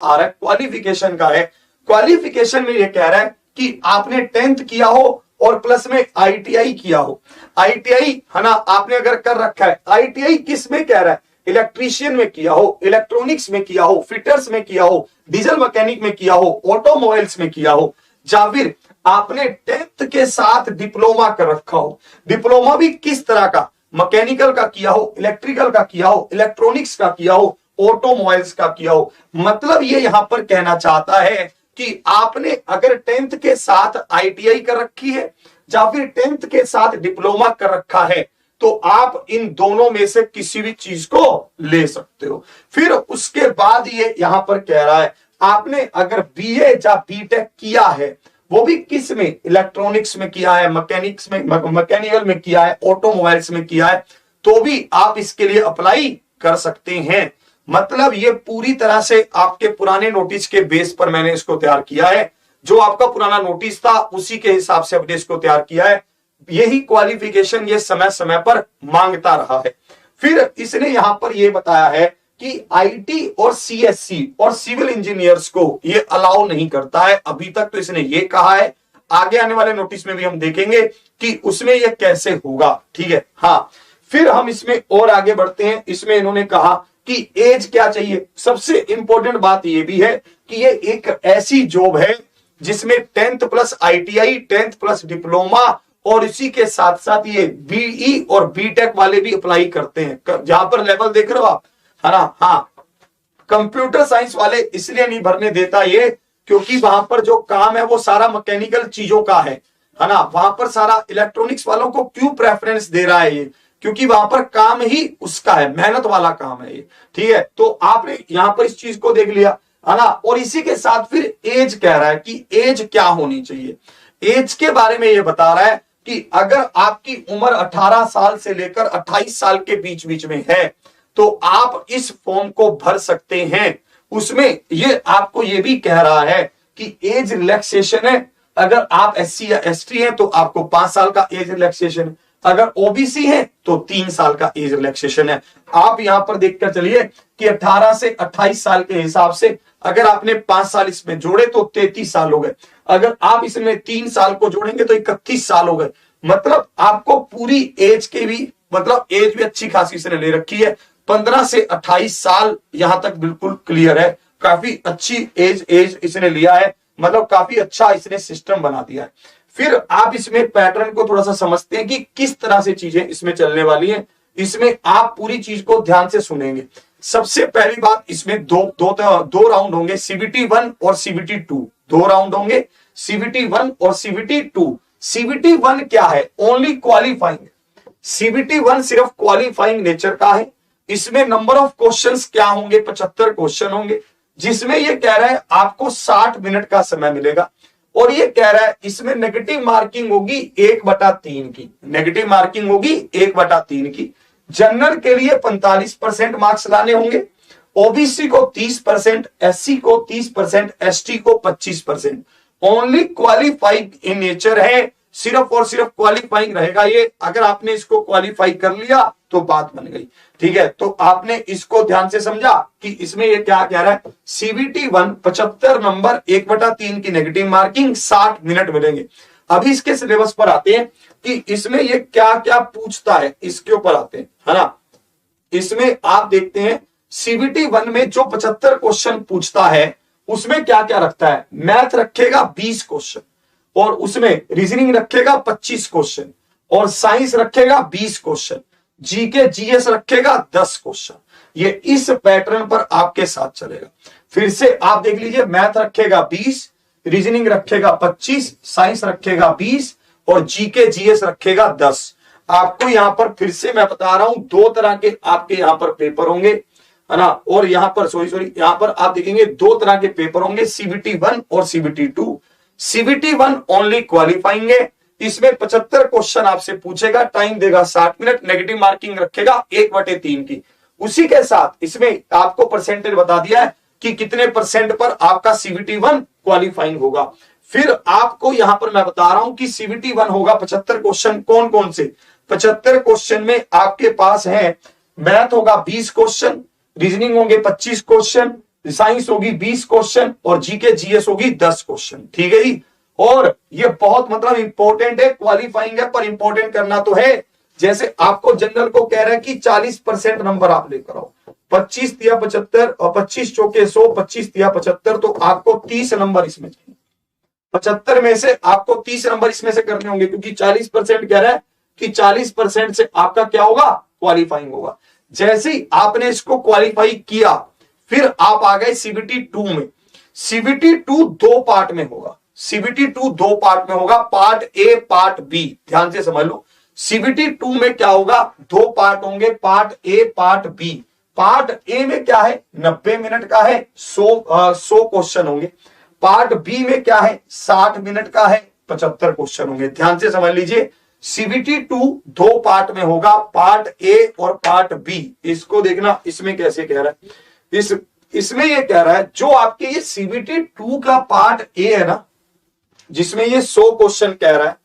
आ रहा है, क्वालिफिकेशन का है। क्वालिफिकेशन में ये कह रहा है कि आपने 10th किया हो और प्लस में आईटीआई किया हो। आईटीआई है ना, आपने अगर कर रखा है, आईटीआई किस में कह रहा है, इलेक्ट्रीशियन में किया हो, इलेक्ट्रॉनिक्स में किया हो, फिटर्स में किया हो, डीजल मैकेनिक में किया हो, ऑटोमोबाइल्स में किया हो, या फिर आपने 10th के साथ डिप्लोमा कर रखा हो। डिप्लोमा भी किस तरह का, मैकेनिकल का किया हो, इलेक्ट्रिकल का किया हो, इलेक्ट्रॉनिक्स का किया हो, ऑटोमोबाइल्स का किया हो। मतलब ये यहां पर कहना चाहता है कि आपने अगर 10th के साथ आईटीआई कर रखी है या फिर 10th के साथ डिप्लोमा कर रखा है तो आप इन दोनों में से किसी भी चीज को ले सकते हो। फिर उसके बाद ये यहां पर कह रहा है आपने अगर बीए या बीटेक किया है, वो भी किस में, इलेक्ट्रॉनिक्स में किया है, मैकेनिक्स में, मैकेनिकल में किया है, ऑटोमोबाइल्स में किया है, तो भी आप इसके लिए अप्लाई कर सकते हैं। मतलब ये पूरी तरह से आपके पुराने नोटिस के बेस पर मैंने इसको तैयार किया है। जो आपका पुराना नोटिस था उसी के हिसाब से अपने इसको तैयार किया है। यही क्वालिफिकेशन ये समय समय पर मांगता रहा है। फिर इसने यहां पर यह बताया है कि आईटी और सीएससी और सिविल इंजीनियर्स को ये अलाउ नहीं करता है अभी तक, तो इसने ये कहा है। आगे आने वाले नोटिस में भी हम देखेंगे कि उसमें यह कैसे होगा, ठीक है। हाँ, फिर हम इसमें और आगे बढ़ते हैं। इसमें इन्होंने कहा कि एज क्या चाहिए। सबसे इंपॉर्टेंट बात यह भी है कि ये एक ऐसी जॉब है जिसमें 10th plus ITI, 10th plus diploma और इसी के साथ साथ ये बीई और बीटेक वाले भी अप्लाई करते हैं। जहां पर लेवल देख रहे हो आप, है ना। हाँ, कंप्यूटर साइंस वाले इसलिए नहीं भरने देता ये क्योंकि वहां पर जो काम है वो सारा मैकेनिकल चीजों का है ना। वहां पर सारा इलेक्ट्रॉनिक्स वालों को क्यों प्रेफरेंस दे रहा है ये, क्योंकि वहां पर काम ही उसका है, मेहनत वाला काम है ये, ठीक है। तो आपने यहां पर इस चीज को देख लिया, है ना। और इसी के साथ फिर एज कह रहा है कि एज क्या होनी चाहिए। एज के बारे में ये बता रहा है कि अगर आपकी उम्र 18 साल से लेकर 28 साल के बीच बीच में है तो आप इस फॉर्म को भर सकते हैं। उसमें ये आपको ये भी कह रहा है कि एज रिलैक्सेशन है। अगर आप एससी या एसटी हैं तो आपको 5 साल का एज रिलैक्सेशन है, अगर ओबीसी है तो 3 साल का एज रिलैक्सेशन है। आप यहां पर देखकर चलिए कि 18 से 28 साल के हिसाब से अगर आपने 5 साल इसमें जोड़े तो 33 साल हो गए। अगर आप इसमें 3 साल को जोड़ेंगे तो 31 साल हो गए। मतलब आपको पूरी एज के भी, मतलब एज भी अच्छी खासी इसने ले रखी है। 15 से 28 साल यहां तक बिल्कुल क्लियर है। काफी अच्छी एज इसने लिया है, मतलब काफी अच्छा इसने सिस्टम बना दिया है। फिर आप इसमें पैटर्न को थोड़ा सा समझते हैं कि किस तरह से चीजें इसमें चलने वाली हैं। इसमें आप पूरी चीज को ध्यान से सुनेंगे। सबसे पहली बात, इसमें दो राउंड होंगे, सीबीटी 1 और सीबीटी 2। 2 राउंड होंगे, सीबीटी 1 और सीबीटी 2। सीबीटी 1 क्या है, ओनली क्वालिफाइंग। सीबीटी 1 सिर्फ क्वालिफाइंग नेचर का है। इसमें नंबर ऑफ क्वेश्चंस क्या होंगे, 75 क्वेश्चन होंगे, जिसमें यह कह रहा है आपको 60 मिनट का समय मिलेगा। और ये कह रहा है इसमें नेगेटिव मार्किंग होगी 1/3 की। नेगेटिव मार्किंग होगी 1/3 की। जनरल के लिए 45% मार्क्स लाने होंगे, ओबीसी को 30%, एससी को 30%, एसटी को 25%। ओनली क्वालिफाइड इन नेचर है, सिर्फ और सिर्फ क्वालिफाइंग रहेगा ये। अगर आपने इसको क्वालिफाई कर लिया तो बात बन गई, ठीक है। तो आपने इसको ध्यान से समझा कि इसमें ये क्या कह रहा है। सीबीटी 1 75 नंबर, 1/3 की नेगेटिव मार्किंग, 60 मिनट मिलेंगे। अभी इसके सिलेबस पर आते हैं कि इसमें ये क्या क्या पूछता है, इसके ऊपर आते हैं, है ना। इसमें आप देखते हैं सीबीटी 1 में जो 75 क्वेश्चन पूछता है उसमें क्या क्या रखता है। मैथ रखेगा 20 क्वेश्चन और उसमें रीजनिंग रखेगा 25 क्वेश्चन और साइंस रखेगा 20 क्वेश्चन, जीके जीएस रखेगा 10 क्वेश्चन। ये इस पैटर्न पर आपके साथ चलेगा। फिर से आप देख लीजिए, मैथ रखेगा 20, रीजनिंग रखेगा 25, साइंस रखेगा 20 और जीके जीएस रखेगा 10। आपको यहां पर फिर से मैं बता रहा हूं 2 तरह के आपके यहां पर पेपर होंगे, है ना। और यहां पर सॉरी यहां पर आप देखेंगे 2 तरह के पेपर होंगे, सीबीटी 1 और सीबीटी 2। सीबीटी 1 ओनली क्वालिफाइंग है। इसमें 75 क्वेश्चन आपसे पूछेगा, टाइम देगा 60 मिनट, नेगेटिव मार्किंग रखेगा 1/3 की। उसी के साथ इसमें आपको परसेंटेज बता दिया है कि कितने परसेंट पर आपका सीबीटी 1 क्वालिफाइंग होगा। फिर आपको यहां पर मैं बता रहा हूं कि सीबीटी 1 होगा 75 क्वेश्चन। कौन कौन से 75 क्वेश्चन में आपके पास है, मैथ होगा 20 क्वेश्चन, रीजनिंग होंगे 25 क्वेश्चन, साइंस होगी 20 क्वेश्चन और जीके जीएस होगी 10 क्वेश्चन। ठीक है जी। और ये बहुत मतलब इंपॉर्टेंट है, क्वालिफाइंग है, पर इंपॉर्टेंट करना तो है। जैसे आपको जनरल को कह रहा है कि 40% नंबर आप लेकर आओ, 25 तिया 75 और 25 चौके 100, 25 तिया 75, तो आपको 30 नंबर इसमें चाहिए। 75 में से आपको 30 नंबर इसमें से करने होंगे, क्योंकि 40% कह रहा है कि 40% से आपका क्या होगा, क्वालिफाइंग होगा। जैसे ही आपने इसको क्वालिफाई किया, फिर आप आ गए सीबीटी 2 में। सीबीटी 2 दो पार्ट में होगा, सीबीटी 2 दो पार्ट में होगा, पार्ट ए पार्ट बी। ध्यान से समझ लो, सीबीटी 2 में क्या होगा, दो पार्ट होंगे, part A part B. Part A में क्या है, 90 मिनट का है, 100 क्वेश्चन होंगे। पार्ट बी में क्या है, 60 मिनट का है, 75 क्वेश्चन होंगे। ध्यान से समझ लीजिए, सीबीटी 2 दो पार्ट में होगा, पार्ट ए और पार्ट बी। इसको देखना इसमें कैसे कह रहा है, इसमें ये कह रहा है जो आपके ये सीबीटी 2 का पार्ट ए है ना, जिसमें ये 100 क्वेश्चन कह रहा है,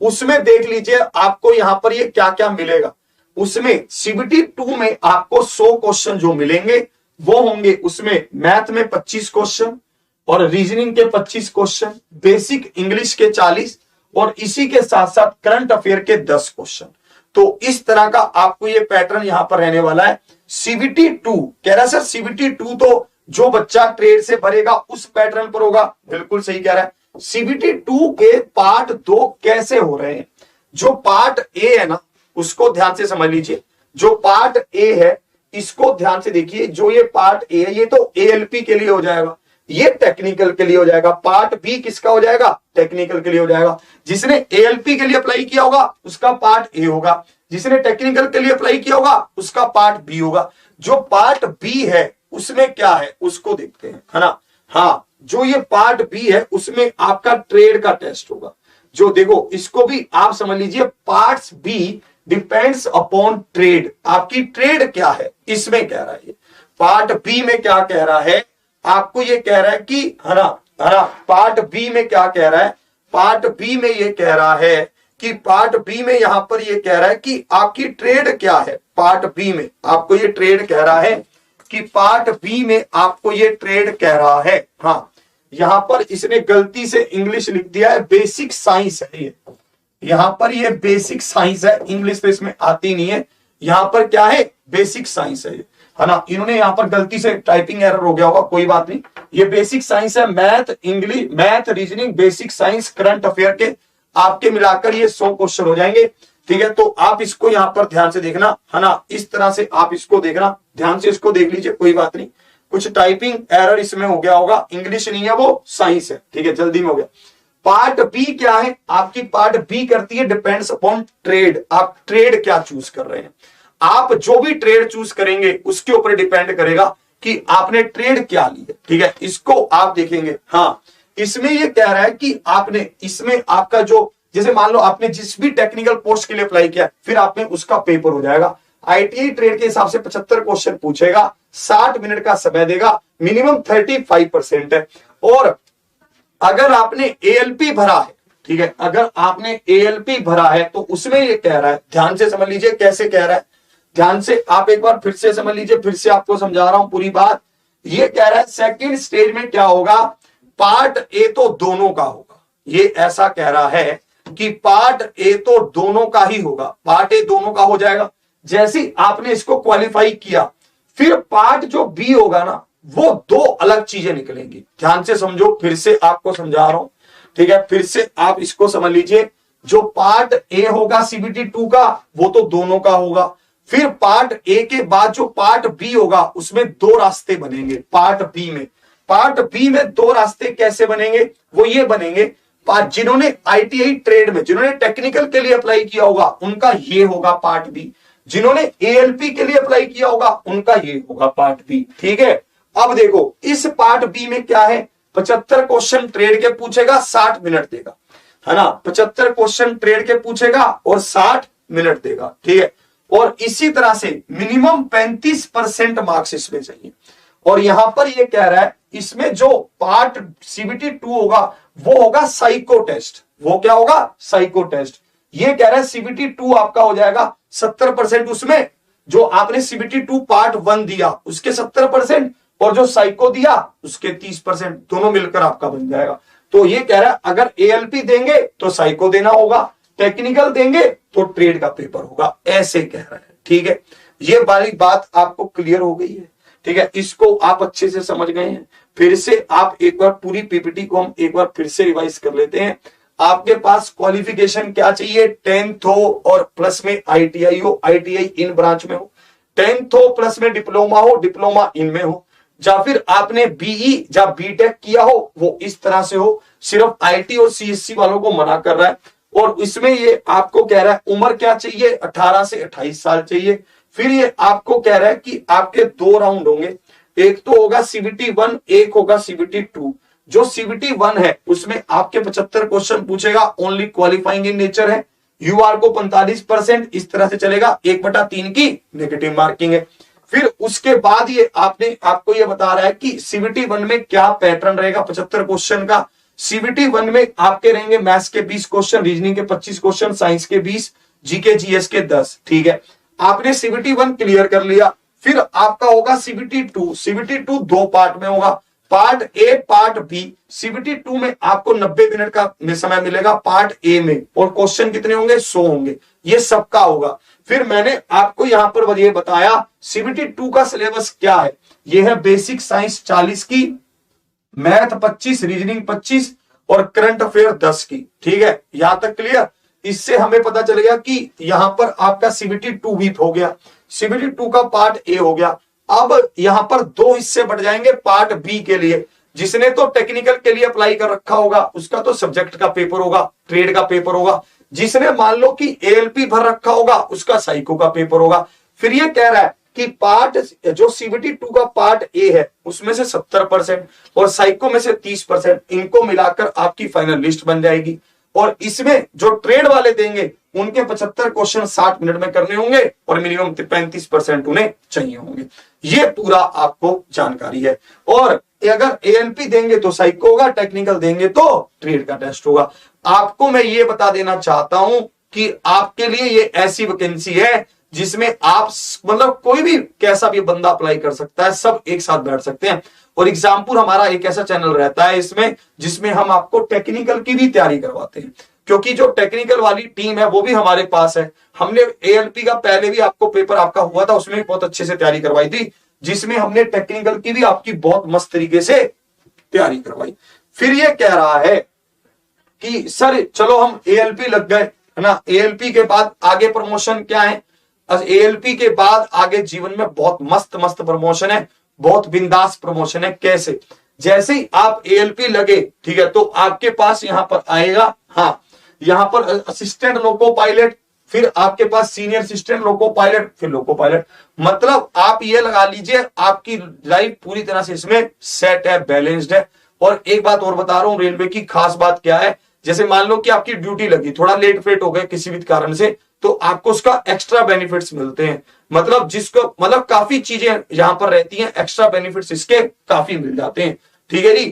उसमें देख लीजिए आपको यहां पर ये क्या क्या मिलेगा। उसमें सीबीटी 2 में आपको 100 क्वेश्चन जो मिलेंगे वो होंगे, उसमें मैथ में 25 क्वेश्चन और रीजनिंग के 25 क्वेश्चन, बेसिक इंग्लिश के 40 और इसी के साथ साथ करंट अफेयर के 10 क्वेश्चन। तो इस तरह का आपको ये पैटर्न यहां पर रहने वाला है। सीबीटी 2 कह रहा है सर सीबीटी 2 तो जो बच्चा ट्रेड से भरेगा उस पैटर्न पर होगा, बिल्कुल सही कह रहा है। सीबीटी 2 के पार्ट 2 कैसे हो रहे हैं, जो पार्ट ए है ना उसको ध्यान से समझ लीजिए। जो पार्ट ए है इसको ध्यान से देखिए, जो ये पार्ट ए है ये तो एएलपी के लिए हो जाएगा, ये टेक्निकल के लिए हो जाएगा। पार्ट बी किसका हो जाएगा, टेक्निकल के लिए हो जाएगा। जिसने एएलपी के लिए अप्लाई किया होगा उसका पार्ट ए होगा, जिसने टेक्निकल के लिए अप्लाई किया होगा उसका पार्ट बी होगा। जो पार्ट बी है उसमें क्या है उसको देखते हैं, है ना। हाँ, जो ये पार्ट बी है उसमें आपका ट्रेड का टेस्ट होगा। जो देखो इसको भी आप समझ लीजिए, parts B depends upon trade. आपकी ट्रेड क्या है इसमें कह रहा है। पार्ट बी में क्या कह रहा है, आपको ये कह रहा है कि है ना पार्ट बी में क्या कह रहा है, पार्ट बी में ये कह रहा है कि पार्ट बी में यहां पर ये कह रहा है कि आपकी ट्रेड क्या है। पार्ट बी में आपको ये ट्रेड कह रहा है कि पार्ट बी में आपको ये ट्रेड कह रहा है। हाँ, यहां पर इसने गलती से इंग्लिश लिख दिया है, बेसिक साइंस है ये। यहां पर ये बेसिक साइंस है, इंग्लिश तो इसमें आती नहीं है। यहां पर क्या है, बेसिक साइंस है ना। इन्होंने यहां पर गलती से टाइपिंग एरर हो गया होगा, कोई बात नहीं। ये बेसिक साइंस है, math English, math reasoning, basic science, current affair के आपके मिलाकर ये 100 क्वेश्चन हो जाएंगे। ठीक है, तो आप इसको यहां पर ध्यान से देखना, है ना। इस तरह से आप इसको देखना, ध्यान से इसको देख लीजिए, कोई बात नहीं। कुछ टाइपिंग एरर इसमें हो गया होगा, इंग्लिश नहीं है वो साइंस है। ठीक है, जल्दी में हो गया। पार्ट बी क्या है, आपकी पार्ट बी करती है डिपेंड्स अपॉन ट्रेड। आप ट्रेड क्या चूज कर रहे हैं, आप जो भी ट्रेड चूज करेंगे उसके ऊपर डिपेंड करेगा कि आपने ट्रेड क्या ली है। ठीक है, इसको आप देखेंगे। हाँ, इसमें ये कह रहा है कि आपने इसमें आपका जो, जैसे मान लो आपने जिस भी टेक्निकल पोस्ट के लिए अप्लाई किया, फिर आपने उसका पेपर हो जाएगा। आईटीआई ट्रेड के हिसाब से 75 क्वेश्चन पूछेगा, 60 मिनट का समय देगा, मिनिमम 35% है। और अगर आपने एएलपी भरा है, ठीक है, अगर आपने एएलपी भरा है तो उसमें ये कह रहा है, ध्यान से समझ लीजिए कैसे कह रहा है, ध्यान से आप एक बार फिर से समझ लीजिए, फिर से आपको समझा रहा हूं पूरी बात। ये कह रहा है सेकंड स्टेज में क्या होगा, पार्ट ए तो दोनों का होगा। ये ऐसा कह रहा है कि पार्ट ए तो दोनों का ही होगा, पार्ट ए दोनों का हो जाएगा। जैसे आपने इसको क्वालिफाई किया, फिर पार्ट जो बी होगा ना, वो दो अलग चीजें निकलेंगी। ध्यान से समझो, फिर से आपको समझा रहा हूं। ठीक है, फिर से आप इसको समझ लीजिए। जो पार्ट ए होगा सीबीटी 2 का, वो तो दोनों का होगा। फिर पार्ट ए के बाद जो पार्ट बी होगा उसमें दो रास्ते बनेंगे। पार्ट बी में दो रास्ते कैसे बनेंगे, वो ये बनेंगे, जिन्होंने आईटीआई ट्रेड में, जिन्होंने टेक्निकल के लिए अप्लाई किया होगा उनका ये होगा पार्ट बी, जिन्होंने एएलपी के लिए अप्लाई किया होगा उनका ये होगा पार्ट बी। ठीक है, अब देखो इस पार्ट बी में क्या है, 75 क्वेश्चन ट्रेड के पूछेगा, 60 मिनट देगा, है ना। 75 क्वेश्चन ट्रेड के पूछेगा और 60 मिनट देगा। ठीक है, और इसी तरह से मिनिमम 35% मार्क्स इसमें चाहिए। और यहां पर ये कह रहा है इसमें जो पार्ट सीबीटी 2 होगा वो होगा साइको टेस्ट। वो क्या होगा, साइको टेस्ट। ये कह रहा है सीबीटी 2 आपका हो जाएगा 70%, उसमें जो आपने सीबीटी 2 पार्ट 1 दिया उसके 70%, और जो साइको दिया उसके 30%, दोनों मिलकर आपका बन जाएगा। तो ये कह रहा है अगर एएलपी देंगे तो साइको देना होगा, टेक्निकल देंगे तो ट्रेड का पेपर होगा, ऐसे कह रहा है। ठीक है, ये वाली बात आपको क्लियर हो गई है। ठीक है, इसको आप अच्छे से समझ गए हैं। फिर से आप एक बार पूरी पीपीटी को हम एक बार फिर से रिवाइज कर लेते हैं। आपके पास क्वालिफिकेशन क्या चाहिए, 10th हो और प्लस में आईटीआई हो, आईटीआई इन ब्रांच में हो, 10th हो प्लस में डिप्लोमा हो, डिप्लोमा इनमें हो, या फिर आपने बीई या बीटेक किया हो, वो इस तरह से हो। सिर्फ आईटी और सीएससी वालों को मना कर रहा है। और इसमें ये आपको कह रहा है उम्र क्या चाहिए, 18 से 28 साल चाहिए। फिर ये आपको कह रहा है कि आपके 2 राउंड होंगे, एक तो होगा सीबीटी 1, एक होगा सीबीटी 2। जो सीबीटी 1 है उसमें आपके 75 क्वेश्चन पूछेगा, ओनली क्वालिफाइंग इन नेचर है। यूआर को 45%, इस तरह से चलेगा, 1/3 की नेगेटिव मार्किंग है। फिर उसके बाद ये आपको ये बता रहा है कि सीबीटी 1 में क्या पैटर्न रहेगा 75 क्वेश्चन का। सीबीटी 1 में आपके रहेंगे मैथ्स के 20 क्वेश्चन, रीजनिंग के 25 क्वेश्चन, साइंस के 20, जीके जीएस के 10। ठीक है, आपने सीबीटी 1 क्लियर कर लिया। फिर आपका होगा सीबीटी 2। सीबीटी 2 2 पार्ट में होगा, part A part B. CBT 2 में आपको 90 मिनट का समय मिलेगा पार्ट ए में, और क्वेश्चन कितने होंगे, 100 होंगे। ये सबका होगा। फिर मैंने आपको यहां पर ये बताया सीबीटी 2 का सिलेबस क्या है। ये है बेसिक साइंस 40 की, मैथ 25, रीजनिंग 25 और करंट अफेयर 10 की। ठीक है, यहां तक क्लियर। इससे हमें पता चल गया कि यहां पर आपका सीबीटी 2 भी हो गया, सीबीटी 2 का पार्ट ए हो गया। अब यहां पर 2 हिस्से बढ़ जाएंगे पार्ट बी के लिए। जिसने तो टेक्निकल के लिए अप्लाई कर रखा होगा उसका तो सब्जेक्ट का पेपर होगा, ट्रेड का पेपर होगा। जिसने मान लो कि एएलपी भर रखा होगा उसका साइको का पेपर होगा। फिर ये कह रहा है कि पार्ट जो सीबीटी 2 का पार्ट ए है उसमें से 70% और साइको में से 30%, इनको मिलाकर आपकी फाइनल लिस्ट बन जाएगी। और इसमें जो ट्रेड वाले देंगे उनके 75 क्वेश्चन 60 मिनट में करने होंगे और मिनिमम 35% उन्हें चाहिए होंगे। ये पूरा आपको जानकारी है। और अगर एएलपी देंगे तो साइको होगा, टेक्निकल देंगे तो ट्रेड का टेस्ट होगा। आपको मैं ये बता देना चाहता हूं कि आपके लिए ये ऐसी वैकेंसी है जिसमें आप मतलब कोई भी कैसा भी बंदा अप्लाई कर सकता है, सब एक साथ बैठ सकते हैं। और एग्जामपुर हमारा एक ऐसा चैनल रहता है इसमें जिसमें हम आपको टेक्निकल की भी तैयारी करवाते हैं, क्योंकि जो टेक्निकल वाली टीम है वो भी हमारे पास है। हमने एएलपी का पहले भी आपको पेपर आपका हुआ था, उसमें भी बहुत अच्छे से तैयारी करवाई थी, जिसमें हमने टेक्निकल की भी आपकी बहुत मस्त तरीके से तैयारी करवाई। फिर ये कह रहा है कि सर चलो हम एएलपी लग गए है ना, एएलपी के बाद आगे प्रमोशन क्या है। एएलपी के बाद आगे जीवन में बहुत मस्त मस्त प्रमोशन है, बहुत बिंदास प्रमोशन है। कैसे, जैसे ही आप एएलपी लगे, ठीक है, तो आपके पास यहां पर आएगा, हाँ यहां पर असिस्टेंट लोको पायलट, फिर आपके पास सीनियर असिस्टेंट लोको पायलट, फिर लोको पायलट। मतलब आप ये लगा लीजिए आपकी लाइफ पूरी तरह से इसमें सेट है, बैलेंस्ड है। और एक बात और बता रहा हूं, रेलवे की खास बात क्या है, जैसे मान लो कि आपकी ड्यूटी लगी, थोड़ा लेट फेट हो गए किसी भी कारण से, तो आपको उसका एक्स्ट्रा बेनिफिट्स मिलते हैं। मतलब जिसको मतलब काफी चीजें यहां पर रहती हैं, एक्स्ट्रा बेनिफिट्स इसके काफी मिल जाते हैं। ठीक है जी।